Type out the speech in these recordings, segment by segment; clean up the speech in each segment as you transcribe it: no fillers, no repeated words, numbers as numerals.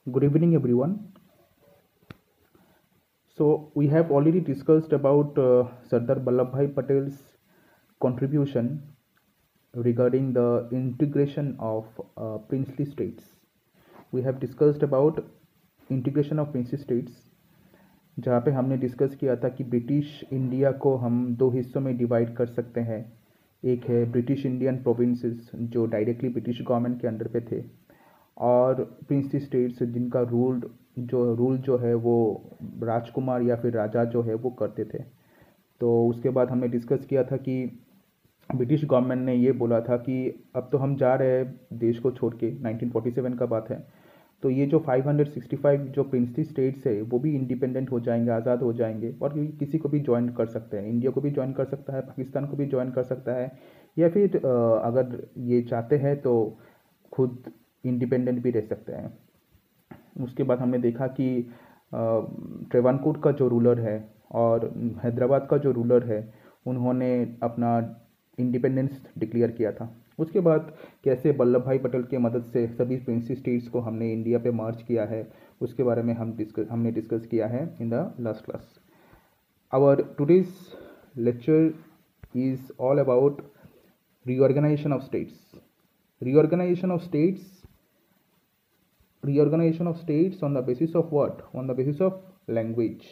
Good evening, everyone. So, we have already discussed about Sardar Vallabhbhai Patel's contribution regarding the integration of princely states. We have discussed about integration of Princy states, जहाँ पे हमने discuss किया था कि British India को हम दो हिस्सों में डिवाइड कर सकते हैं। एक है ब्रिटिश इंडियन प्रोविंसेस जो डायरेक्टली ब्रिटिश गवर्नमेंट के अंडर पे थे, और प्रिंसी स्टेट्स जिनका रूल जो है वो राजकुमार या फिर राजा जो है वो करते थे। तो उसके बाद हमने डिस्कस किया था कि ब्रिटिश गवर्नमेंट ने ये बोला था कि अब तो हम जा रहे हैं देश को छोड़ के, 1947 का बात है। तो ये जो 565 जो प्रिंसली स्टेट्स है वो भी इंडिपेंडेंट हो जाएंगे, आज़ाद हो जाएंगे, और किसी को भी ज्वाइन कर सकते हैं। इंडिया को भी ज्वाइन कर सकता है, पाकिस्तान को भी ज्वाइन कर सकता है, या फिर अगर ये चाहते हैं तो खुद इंडिपेंडेंट भी रह सकते हैं। उसके बाद हमने देखा कि ट्रेवनकोर का जो रूलर है और हैदराबाद का जो रूलर है उन्होंने अपना इंडिपेंडेंस डिक्लेयर किया था। उसके बाद कैसे वल्लभ भाई पटेल की मदद से सभी प्रिंसी स्टेट्स को हमने इंडिया पे मर्ज किया है, उसके बारे में हमने डिस्कस किया है in the last class. Our today's lecture is all about reorganization of states. reorganization of states reorganization of states on the basis of what? On the basis of language.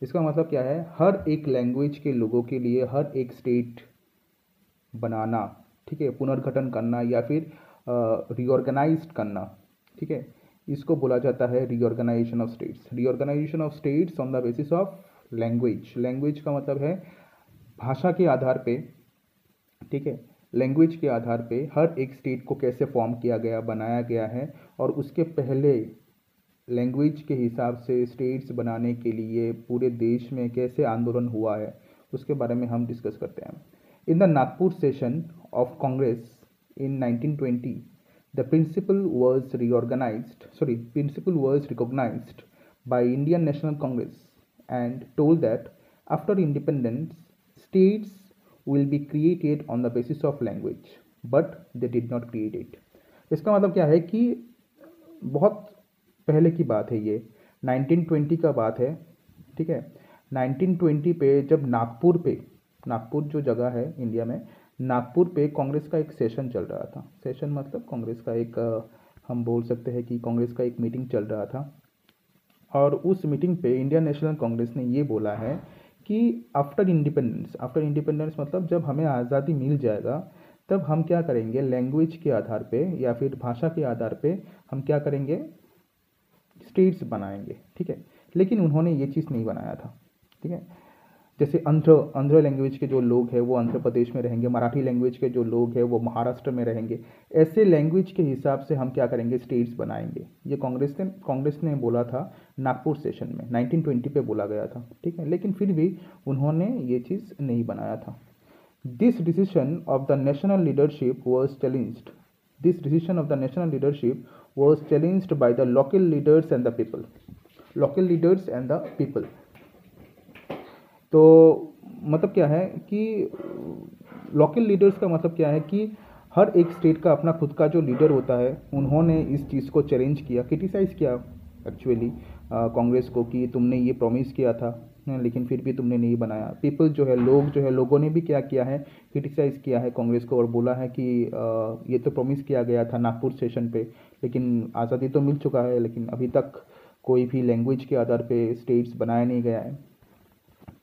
इसका मतलब क्या है? हर एक लैंग्वेज के लोगों के लिए हर एक स्टेट बनाना, ठीक है, पुनर्गठन करना या फिर रीऑर्गेनाइज्ड करना, ठीक है, इसको बोला जाता है reorganisation of states. Reorganisation of states on the basis of language. Language का मतलब है भाषा के आधार पे, ठीक है, लैंग्वेज के आधार पे हर एक स्टेट को कैसे फॉर्म किया गया, बनाया गया है, और उसके पहले लैंग्वेज के हिसाब से स्टेट्स बनाने के लिए पूरे देश में कैसे आंदोलन हुआ है, उसके बारे में हम डिस्कस करते हैं। In the Nagpur session of Congress in 1920 the principle was recognized by Indian National Congress and told that after independence states will be created on the basis of language, but they did not create it. इसका मतलब क्या है कि बहुत पहले की बात है, ये 1920 का बात है, ठीक है। 1920 पे जब नागपुर जो जगह है इंडिया में, नागपुर पे कांग्रेस का एक सेशन चल रहा था। सेशन मतलब कांग्रेस का एक हम बोल सकते हैं कि कांग्रेस का एक मीटिंग चल रहा था, और उस मीटिंग पे इंडियन नेशनल कांग्रेस ने ये बोला है कि आफ्टर इंडिपेंडेंस मतलब जब हमें आज़ादी मिल जाएगा तब हम क्या करेंगे, लैंग्वेज के आधार पे या फिर भाषा के आधार पे हम क्या करेंगे, स्टेट्स बनाएंगे, ठीक है। लेकिन उन्होंने ये चीज़ नहीं बनाया था, ठीक है। जैसे आंध्र लैंग्वेज के जो लोग हैं वो आंध्र प्रदेश में रहेंगे, मराठी लैंग्वेज के जो लोग हैं वो महाराष्ट्र में रहेंगे। ऐसे लैंग्वेज के हिसाब से हम क्या करेंगे, स्टेट्स बनाएंगे। ये कांग्रेस ने बोला था नागपुर सेशन में, 1920 पे बोला गया था, ठीक है। लेकिन फिर भी उन्होंने ये चीज़ नहीं बनाया था। This decision of the national leadership was challenged by the local leaders and the people. तो मतलब क्या है कि लोकल लीडर्स का मतलब क्या है कि हर एक स्टेट का अपना खुद का जो लीडर होता है, उन्होंने इस चीज़ को चैलेंज किया, क्रिटिसाइज़ किया एक्चुअली कांग्रेस को कि तुमने ये प्रॉमिस किया था लेकिन फिर भी तुमने नहीं बनाया। पीपल जो है, लोगों ने भी क्या किया है, क्रिटिसाइज़ किया है कांग्रेस को और बोला है कि ये तो प्रॉमिस किया गया था नागपुर सेशन पे, लेकिन आज़ादी तो मिल चुका है, लेकिन अभी तक कोई भी लैंग्वेज के आधार पे स्टेट्स बनाया नहीं गया है।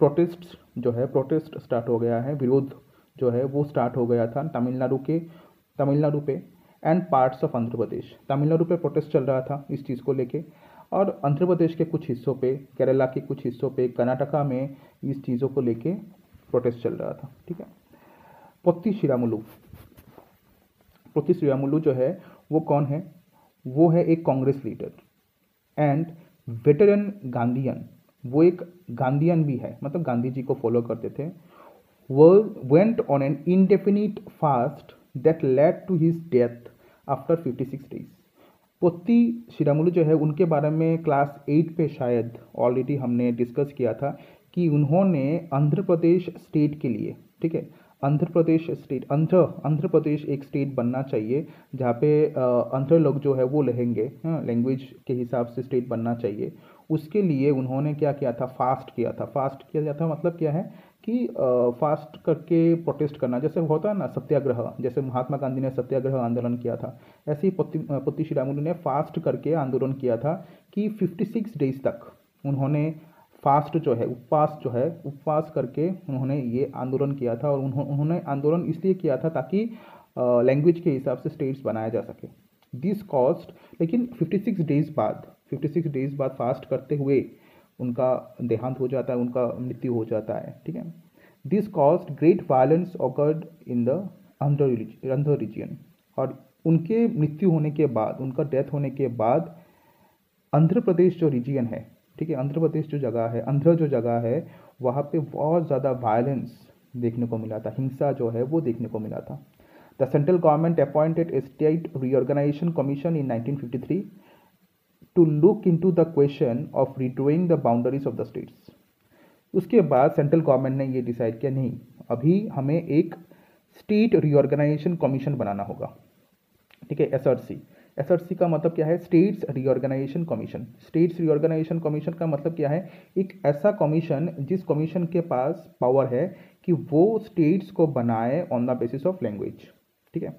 प्रोटेस्ट स्टार्ट हो गया है, विरोध जो है वो स्टार्ट हो गया था तमिलनाडु पे and parts of Andhra Pradesh. Tamil Nadu पे प्रोटेस्ट चल रहा था इस चीज़ को लेके, और आंध्र प्रदेश के कुछ हिस्सों पे, केरला के कुछ हिस्सों पे, कर्नाटका में इस चीज़ों को लेके प्रोटेस्ट चल रहा था, ठीक है। पोत्ती श्रीरामुलु जो है वो कौन है, वो है एक Congress leader and veteran Gandhian. वो एक गांधीयन भी है, मतलब गांधी जी को फॉलो करते थे। वो went on an indefinite fast that led to his death after 56 days. Potti Sriramulu जो है उनके बारे में क्लास 8 पे शायद ऑलरेडी हमने डिस्कस किया था कि उन्होंने आंध्र प्रदेश स्टेट के लिए, ठीक है, आंध्र प्रदेश एक स्टेट बनना चाहिए जहाँ पे आंध्र लोग जो है वो रहेंगे, हाँ, लैंग्वेज के हिसाब से स्टेट बनना चाहिए। उसके लिए उन्होंने क्या किया था, फास्ट किया था। फास्ट किया था मतलब क्या है कि फास्ट करके प्रोटेस्ट करना, जैसे होता है ना सत्याग्रह, जैसे महात्मा गांधी ने सत्याग्रह आंदोलन किया था, ऐसे ही पोत्ती श्रीरामुलु ने फास्ट करके आंदोलन किया था कि 56 डेज तक उन्होंने फास्ट जो है, उपवास करके उन्होंने ये आंदोलन किया था। और उन्होंने आंदोलन इसलिए किया था ताकि लैंग्वेज के हिसाब से स्टेट्स बनाया जा सके। दिस कॉस्ट, लेकिन 56 डेज बाद फास्ट करते हुए उनका देहांत हो जाता है, उनका मृत्यु हो जाता है, ठीक है। This caused great violence occurred in the Andhra region. और उनके मृत्यु होने के बाद, उनका डेथ होने के बाद आंध्र प्रदेश जो रीजन है, ठीक है, आंध्र प्रदेश जो जगह है, आंध्र जो जगह है, वहाँ पे बहुत ज़्यादा वायलेंस देखने को मिला था, हिंसा जो है वो देखने को मिला था। The central government appointed a state reorganisation commission in 1953 to look into the question of redrawing the boundaries of the states. उसके बाद सेंट्रल गवर्नमेंट ने ये डिसाइड किया, नहीं, अभी हमें एक स्टेट रीऑर्गेनाइजेशन कमीशन बनाना होगा, ठीक है, एसआरसी का मतलब क्या है, states reorganisation commission. States reorganisation commission का मतलब क्या है, एक ऐसा कमीशन जिस कमीशन के पास पावर है कि वो स्टेट्स को बनाए on the basis of language, ठीक है।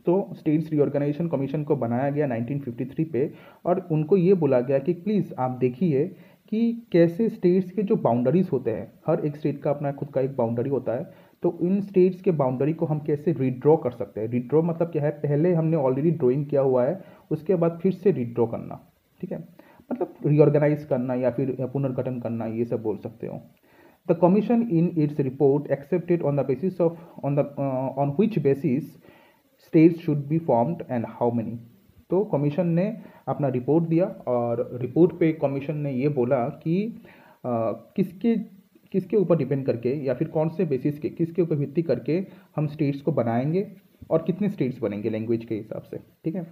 तो स्टेट्स रीऑर्गेनाइजेशन कमीशन को बनाया गया 1953 पे, और उनको ये बोला गया कि प्लीज़ आप देखिए कि कैसे स्टेट्स के जो बाउंड्रीज होते हैं, हर एक स्टेट का अपना खुद का एक बाउंड्री होता है, तो इन स्टेट्स के बाउंड्री को हम कैसे रीड्रॉ कर सकते हैं। रीड्रॉ मतलब क्या है, पहले हमने ऑलरेडी ड्राइंग किया हुआ है, उसके बाद फिर से रीड्रॉ करना, ठीक है, मतलब रीऑर्गेनाइज करना या फिर पुनर्गठन करना, ये सब बोल सकते हो। The commission in its report accepted on the basis of on which basis states should be formed and how many. तो कमीशन ने अपना रिपोर्ट दिया, और रिपोर्ट पे कमीशन ने ये बोला कि किसके ऊपर डिपेंड करके या फिर कौन से बेसिस के, किसके ऊपर भित्ति करके हम स्टेट्स को बनाएंगे और कितने स्टेट्स बनेंगे लैंग्वेज के हिसाब से, ठीक है।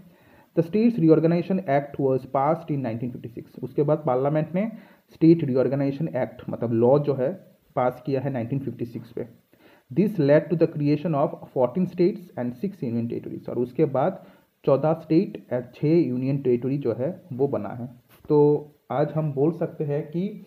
The states reorganisation act was passed in 1956। उसके बाद पार्लियामेंट ने स्टेट रीऑर्गेनाइजेशन एक्ट मतलब लॉ जो है पास किया है 1956 पे। This led to the creation of 14 states and 6 union territories. और उसके बाद 14 स्टेट और 6 यूनियन टेरिटरी जो है वो बना है। तो आज हम बोल सकते हैं कि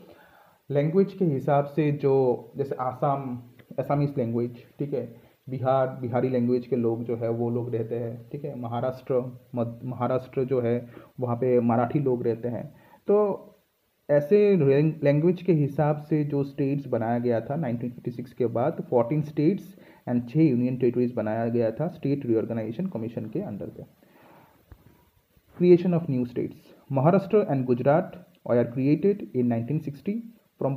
लैंग्वेज के हिसाब से जो, जैसे आसामीज लैंग्वेज, ठीक है, बिहारी लैंग्वेज के लोग जो है वो लोग रहते हैं, ठीक है, महाराष्ट्र जो है वहाँ पे मराठी लोग रहते हैं। तो ऐसे लैंग्वेज के हिसाब से जो स्टेट्स बनाया गया था 1956 के बाद, 14 स्टेट्स एंड 6 यूनियन टेरिटरीज बनाया गया था स्टेट रीऑर्गेनाइजेशन कमीशन के अंडर पे। Creation of new states, Maharashtra and Gujarat are created in 1960 from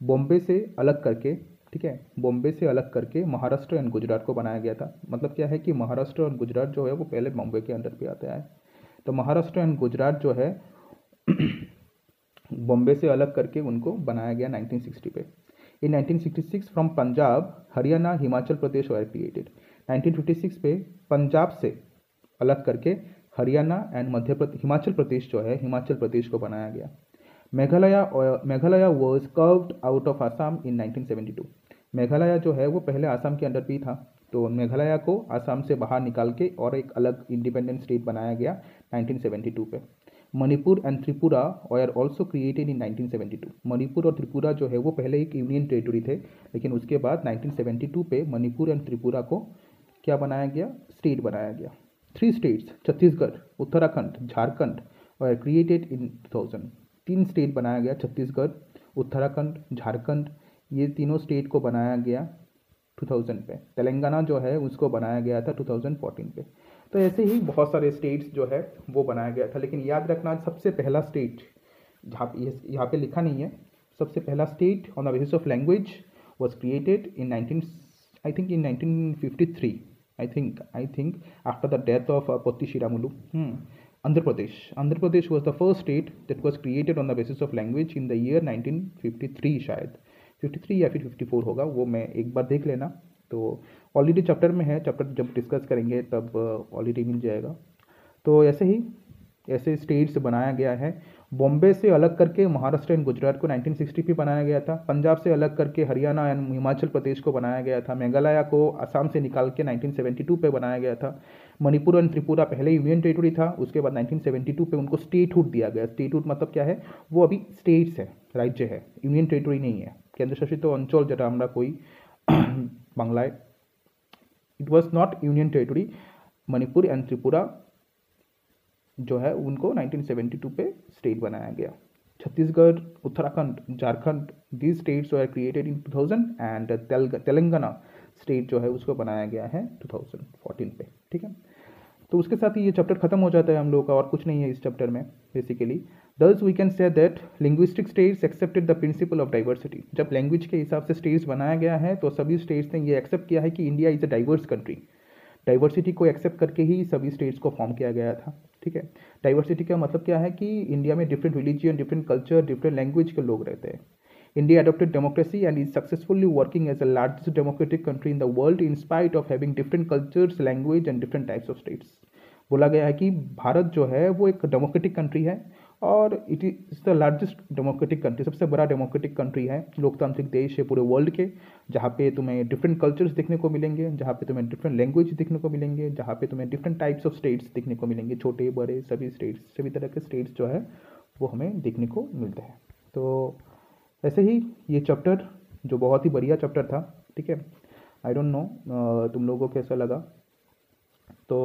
Bombay से अलग करके, ठीक है, बॉम्बे से अलग करके महाराष्ट्र एंड गुजरात को बनाया गया था। मतलब क्या है कि महाराष्ट्र और गुजरात जो है वो पहले बॉम्बे के अंडर पे आता है। तो महाराष्ट्र एंड गुजरात जो है बॉम्बे से अलग करके उनको बनाया गया 1960 पे। इन 1966 from Punjab, Haryana, Himachal Pradesh were created. 1956 पे पंजाब से अलग करके हरियाणा एंड हिमाचल प्रदेश जो है, हिमाचल प्रदेश को बनाया गया। Meghalaya was carved out of Assam in 1972। Meghalaya जो है वो पहले आसाम के अंडर पे था, तो मेघालय को आसाम से बाहर निकाल के और एक अलग इंडिपेंडेंट स्टेट बनाया गया 1972 पे। Manipur and Tripura are also created in 1972। Manipur और त्रिपुरा जो है वो पहले एक यूनियन टेरिटरी थे, लेकिन उसके बाद 1972 पे मणिपुर एंड त्रिपुरा को क्या बनाया गया, स्टेट बनाया गया। 3 states Chhattisgarh, Uttarakhand, Jharkhand are created in 2000। 3 state बनाया गया, छत्तीसगढ़, उत्तराखंड, झारखंड, ये तीनों स्टेट को बनाया गया 2000 पे। तेलंगाना जो है उसको बनाया गया था 2014 पे। तो ऐसे ही बहुत सारे स्टेट्स जो है वो बनाया गया था। लेकिन याद रखना, सबसे पहला स्टेट यहाँ पे लिखा नहीं है, सबसे पहला state on the basis of language was created in 1953 I think after the death of Potti Sriramulu. Andhra Pradesh was the first state that was created on the basis of language in the year 1953, शायद 53 या फिर 54 होगा, वो मैं एक बार देख लेना। तो ऑलरेडी चैप्टर में है, चैप्टर जब डिस्कस करेंगे तब ऑलरेडी मिल जाएगा। तो ऐसे ही ऐसे स्टेट्स बनाया गया है। बॉम्बे से अलग करके महाराष्ट्र एंड गुजरात को 1960 पे बनाया गया था। पंजाब से अलग करके हरियाणा एंड हिमाचल प्रदेश को बनाया गया था। मेघालय को असम से निकाल के 1972 पे बनाया गया था। मणिपुर एंड त्रिपुरा पहले यूनियन टेरिटरी था, उसके बाद 1972 पे उनको स्टेटहुड दिया गया। स्टेटहुड मतलब क्या है, वो अभी स्टेट्स है, राज्य है, यूनियन टेरिटरी नहीं है। केंद्र शासित अंचल যেটা আমরা কই বাংলায়, it was not union territory. Manipur and Tripura जो है उनको 1972 पे स्टेट बनाया गया। Chhattisgarh, Uttarakhand, Jharkhand, these states are created in 2000 and Telangana state जो है उसको बनाया गया है 2014 पे। ठीक है, तो उसके साथ ही ये चैप्टर खत्म हो जाता है हम लोग का, और कुछ नहीं है इस चैप्टर में basically. Thus we can say that linguistic states accepted the principle of diversity. जब लैंग्वेज के हिसाब से स्टेट्स बनाया गया है तो सभी स्टेट्स ने ये एक्सेप्ट किया है कि India is a diverse country. Diversity को एक्सेप्ट करके ही सभी स्टेट्स को फॉर्म किया गया था। ठीक है, डाइवर्सिटी का मतलब क्या है कि इंडिया में different religion, different culture, different language के लोग रहते हैं। India adopted democracy and is successfully working as the largest democratic country in the world in spite of having different cultures, language and different types of states। बोला गया है कि भारत जो है वो एक डेमोक्रेटिक कंट्री है और it is the largest democratic country, सबसे बड़ा डेमोक्रेटिक कंट्री है, लोकतांत्रिक देश है पूरे वर्ल्ड के, जहाँ पे तुम्हें डिफरेंट कल्चर्स देखने को मिलेंगे, जहाँ पे तुम्हें डिफरेंट लैंग्वेज देखने को मिलेंगे, जहाँ पे तुम्हें डिफरेंट टाइप्स ऑफ स्टेट्स देखने को मिलेंगे, छोटे बड़े सभी स्टेट्स, सभी तरह के स्टेट्स जो है वो हमें देखने को मिलते हैं। तो ऐसे ही ये चैप्टर जो बहुत ही बढ़िया चैप्टर था। ठीक है, आई डोंट नो तुम लोगों को कैसा लगा। तो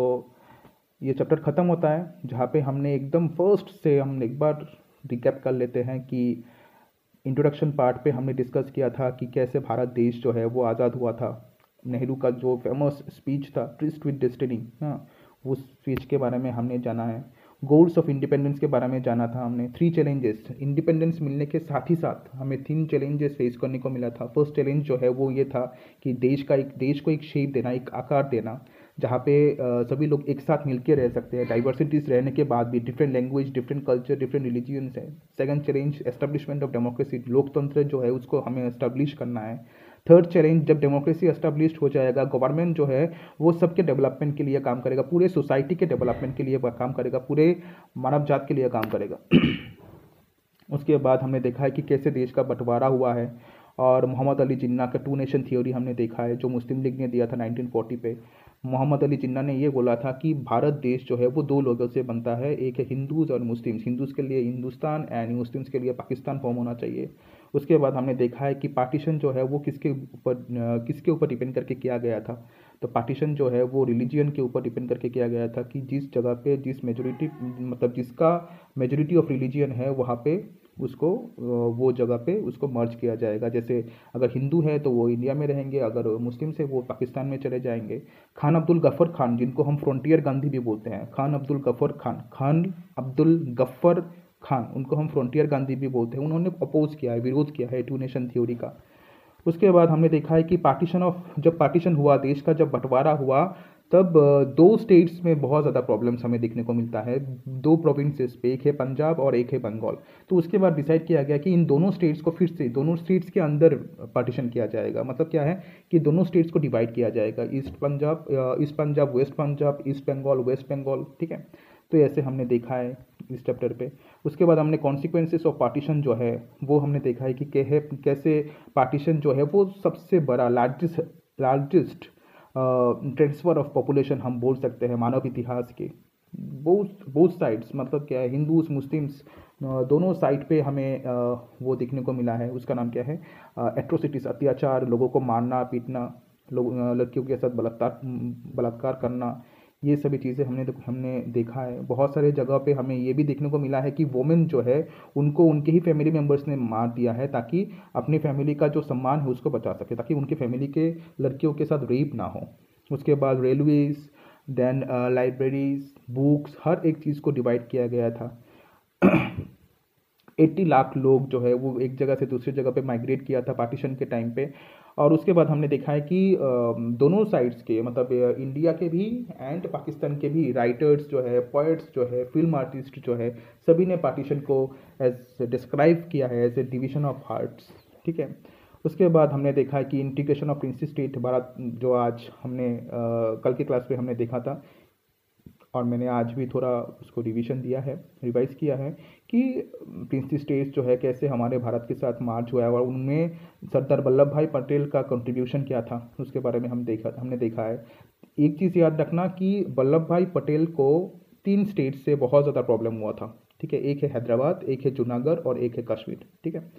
ये चैप्टर ख़त्म होता है जहाँ पे हमने एकदम फर्स्ट से हम एक बार रिकैप कर लेते हैं कि इंट्रोडक्शन पार्ट पे हमने डिस्कस किया था कि कैसे भारत देश जो है वो आज़ाद हुआ था। नेहरू का जो फेमस स्पीच था ट्रिस्ट विद डेस्टिनी, हाँ, उस स्पीच के बारे में हमने जाना है। गोल्स ऑफ इंडिपेंडेंस के बारे में जाना था हमने। 3 चैलेंजेस, इंडिपेंडेंस मिलने के साथ ही साथ हमें 3 चैलेंजेस फेस करने को मिला था। फर्स्ट चैलेंज जो है वो ये था कि देश को एक शेप देना, एक आकार देना, जहाँ पे सभी लोग एक साथ मिलकर रह सकते हैं, डाइवर्सिटीज रहने के बाद भी, different language, different culture, different religions है। Second challenge establishment of democracy, लोकतंत्र जो है उसको हमें एस्टेब्लिश करना है। थर्ड चैलेंज, जब डेमोक्रेसी एस्टेब्लिश हो जाएगा, गवर्नमेंट जो है वो सबके डेवलपमेंट के लिए काम करेगा, पूरे सोसाइटी के डेवलपमेंट के लिए काम करेगा, पूरे मानव जात के लिए काम करेगा। उसके बाद हमने देखा है कि कैसे देश का बंटवारा हुआ है, और मोहम्मद अली जिन्ना का 2 नेशन थ्योरी हमने देखा है जो मुस्लिम लीग ने दिया था 1940 पे। मोहम्मद अली जिन्ना ने ये बोला था कि भारत देश जो है वो 2 लोगों से बनता है, एक है हिंदूज और मुस्लिम्स, हिंदूज के लिए हिंदुस्तान एंड मुस्लिम्स के लिए पाकिस्तान फॉर्म होना चाहिए। उसके बाद हमने देखा है कि पार्टीशन जो है वो किसके ऊपर डिपेंड करके किया गया था। तो पार्टीशन जो है वो रिलीजियन के ऊपर डिपेंड करके किया गया था कि जिस जगह पे जिस मेजोरिटी, मतलब जिसका मेजोरिटी ऑफ रिलीजियन है वहाँ पे उसको वो जगह पे उसको मर्ज किया जाएगा। जैसे अगर हिंदू है तो वो इंडिया में रहेंगे, अगर मुस्लिम से वो पाकिस्तान में चले जाएंगे। खान अब्दुल गफ़र खान, जिनको हम फ्रंटियर गांधी भी बोलते हैं, खान अब्दुल गफ़र खान, उनको हम फ्रंटियर गांधी भी बोलते हैं, उन्होंने अपोज किया है, विरोध किया है 2 नेशन थ्योरी का। उसके बाद हमने देखा है कि जब पार्टीशन हुआ, देश का जब बंटवारा हुआ, तब 2 स्टेट्स में बहुत ज़्यादा प्रॉब्लम्स हमें देखने को मिलता है, 2 प्रोविंसेस पे, एक है पंजाब और एक है बंगाल। तो उसके बाद डिसाइड किया गया कि इन दोनों स्टेट्स को फिर से दोनों स्टेट्स के अंदर पार्टीशन किया जाएगा। मतलब क्या है कि दोनों स्टेट्स को डिवाइड किया जाएगा, east Punjab, west Punjab, east Bengal, west Bengal. ठीक है, तो ऐसे हमने देखा है इस चैप्टर पे। उसके बाद हमने कॉन्सिक्वेंसेस ऑफ पार्टीशन जो है वो हमने देखा है कि कैसे पार्टीशन जो है वो सबसे बड़ा लार्जेस्ट ट्रांसफ़र ऑफ पॉपुलेशन हम बोल सकते हैं मानव इतिहास के। बोथ साइड्स, मतलब क्या है, हिंदूज मुस्लिम्स दोनों साइड पे हमें वो देखने को मिला है। उसका नाम क्या है, एट्रोसिटीज, अत्याचार, लोगों को मारना पीटना, लड़कियों के साथ बलात्कार करना, ये सभी चीज़ें हमने देखा है। बहुत सारे जगह पे हमें ये भी देखने को मिला है कि वोमेन जो है उनको उनके ही फैमिली मेम्बर्स ने मार दिया है ताकि अपनी फैमिली का जो सम्मान है उसको बचा सके, ताकि उनकी फैमिली के लड़कियों के साथ रेप ना हो। उसके बाद रेलवेज, देन लाइब्रेरीज, बुक्स, हर एक चीज़ को डिवाइड किया गया था। 80 लाख लोग जो है वो एक जगह से दूसरी जगह पे माइग्रेट किया था पार्टीशन के टाइम पे। और उसके बाद हमने देखा है कि दोनों साइड्स के, मतलब इंडिया के भी एंड पाकिस्तान के भी राइटर्स जो है, पोइट्स जो है, फिल्म आर्टिस्ट जो है, सभी ने पार्टीशन को एज डिस्क्राइब किया है as a division of hearts. ठीक है, उसके बाद हमने देखा है कि integration of princely state, Bharat जो आज हमने कल के क्लास पे हमने देखा था, और मैंने आज भी थोड़ा उसको रिवीजन दिया है, रिवाइज किया है कि प्रिंसली स्टेट्स जो है कैसे हमारे भारत के साथ मार्च हुआ है और उनमें सरदार वल्लभ भाई पटेल का कंट्रीब्यूशन क्या था उसके बारे में हमने देखा है। एक चीज़ याद रखना कि वल्लभ भाई पटेल को 3 स्टेट से बहुत ज़्यादा प्रॉब्लम हुआ था, ठीक है। एक है हैदराबाद, एक है जूनागढ़ और एक है कश्मीर, ठीक है।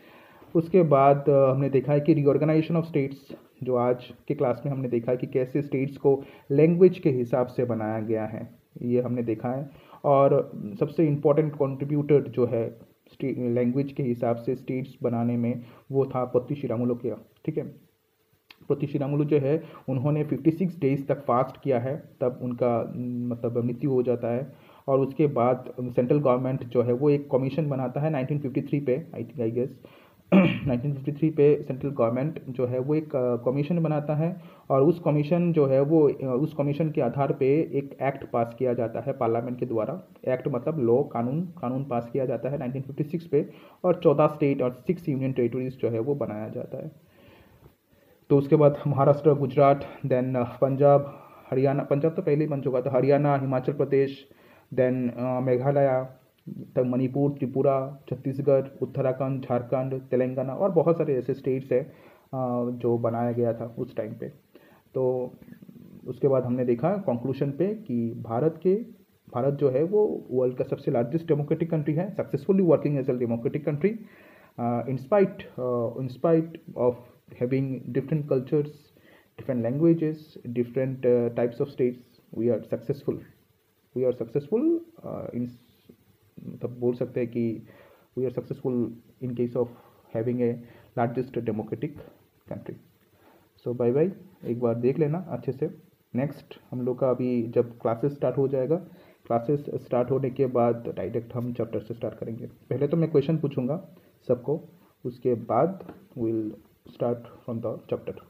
उसके बाद हमने देखा है कि रीऑर्गेनाइजेशन ऑफ स्टेट्स, जो आज के क्लास में हमने देखा है कि कैसे स्टेट्स को लैंग्वेज के हिसाब से बनाया गया है, ये हमने देखा है। और सबसे इम्पोर्टेंट कंट्रीब्यूटर जो है लैंग्वेज के हिसाब से स्टेट्स बनाने में वो था पोत्ती श्रीरामुलु का, ठीक है। पोत्ती श्रीरामुलु जो है उन्होंने 56 डेज तक फास्ट किया है, तब उनका मतलब मृत्यु हो जाता है। और उसके बाद सेंट्रल गवर्नमेंट जो है वो एक कमीशन बनाता है 1953 पे, आई गेस 1953 पे सेंट्रल गवर्नमेंट जो है वो एक कमीशन बनाता है। और उस कमीशन जो है वो उस कमीशन के आधार पे एक एक्ट पास किया जाता है पार्लियामेंट के द्वारा। एक्ट मतलब लॉ, कानून पास किया जाता है 1956 पे, और 14 स्टेट और 6 यूनियन टेरिटरीज जो है वो बनाया जाता है। तो उसके बाद महाराष्ट्र, गुजरात, देन पंजाब, हरियाणा, पंजाब तो पहले ही बन चुका था, हरियाणा, हिमाचल प्रदेश, देन मेघालय, तब मणिपुर, त्रिपुरा, छत्तीसगढ़, उत्तराखंड, झारखंड, तेलंगाना और बहुत सारे ऐसे स्टेट्स हैं जो बनाया गया था उस टाइम पे। तो उसके बाद हमने देखा कंक्लूजन पे कि भारत जो है वो वर्ल्ड का सबसे लार्जेस्ट डेमोक्रेटिक कंट्री है, successfully working as a democratic country in spite of having different cultures, different languages, different types of states, we are successful. In मतलब बोल सकते हैं कि we are successful in case of having a largest democratic country. So bye bye, एक बार देख लेना अच्छे से। नेक्स्ट हम लोग का अभी जब क्लासेस स्टार्ट हो जाएगा, क्लासेस स्टार्ट होने के बाद डायरेक्ट हम चैप्टर से स्टार्ट करेंगे। पहले तो मैं क्वेश्चन पूछूंगा सबको, उसके बाद will start from the chapter.